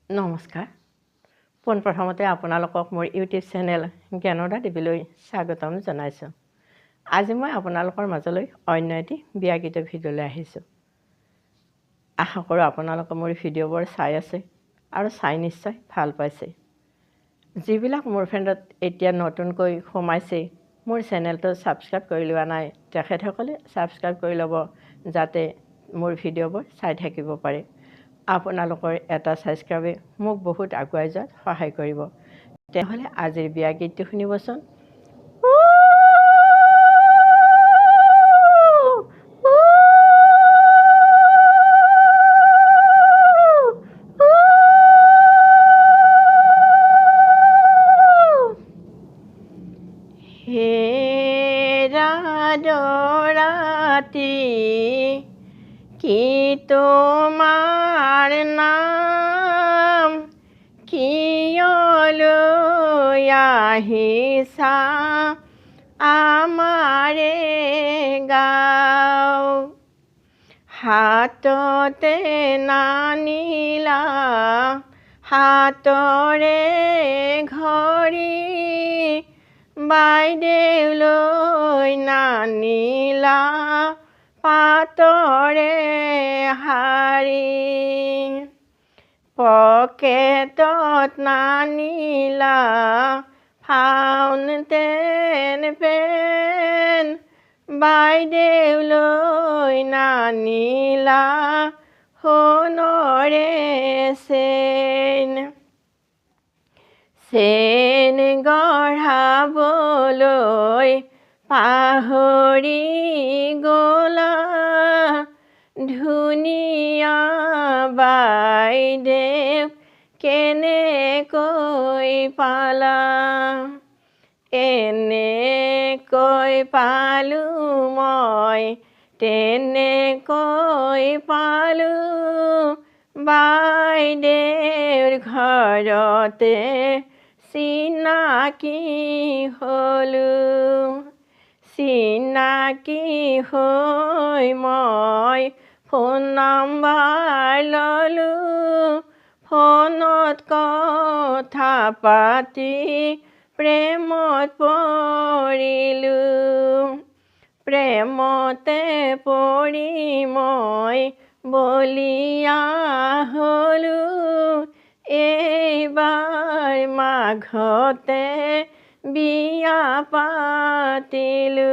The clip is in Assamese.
নমস্কাৰ। পোনপ্ৰথমতে আপোনালোকক মোৰ ইউটিউব চেনেল জ্ঞানদা টিভিলৈ স্বাগতম জনাইছোঁ। আজি মই আপোনালোকৰ মাজলৈ অন্য এটি বিয়া গীতৰ ভিডিঅ'লৈ আহিছোঁ। আশা কৰোঁ আপোনালোকে মোৰ ভিডিঅ'বোৰ চাই আছে আৰু চাই নিশ্চয় ভাল পাইছে। যিবিলাক মোৰ ফ্ৰেণ্ডত এতিয়া নতুনকৈ সোমাইছে, মোৰ চেনেলটো ছাবস্ক্ৰাইব কৰি লোৱা নাই, তেখেতসকলে ছাবস্ক্ৰাইব কৰি ল'ব, যাতে মোৰ ভিডিঅ'বোৰ চাই থাকিব পাৰে। আপোনালোকৰ এটা ছাবস্ক্ৰাইবে মোক বহুত আগুৱাই যোৱাত সহায় কৰিব। তেতিয়াহ'লে আজিৰ বিয়া গীতটো শুনিবচোন। হেৰা দৰাতি কি তোমাৰ নাম, কিয়লৈ আহিছা আমাৰে গাঁও, হাততে নানিলা হাতৰে ঘড়ী, বাইদেউলৈ নানিলা পাতৰে শাৰী, পকেটত নানিলা ফাউণ্টেন পেন, বাইদেউলৈ নানিলা সোণৰে চেইন, চেইন গঢ়াবলৈ পাহৰি গ'লা ধুনীয়া বাইদেউ কেনেকৈ পালা, এনেকৈ পালোঁ মই তেনেকৈ পালোঁ, বাইদেউৰ ঘৰতে চিনাকি হ'লোঁ, চিনাকি হৈ মই ফোন নম্বৰ ল'লোঁ, ফোনত কথা পাতি প্ৰেমত পৰিলোঁ, প্ৰেমতে পৰি মই বলিয়া হ'লোঁ, এইবাৰ মাঘতে বিয়া পাতিলোঁ,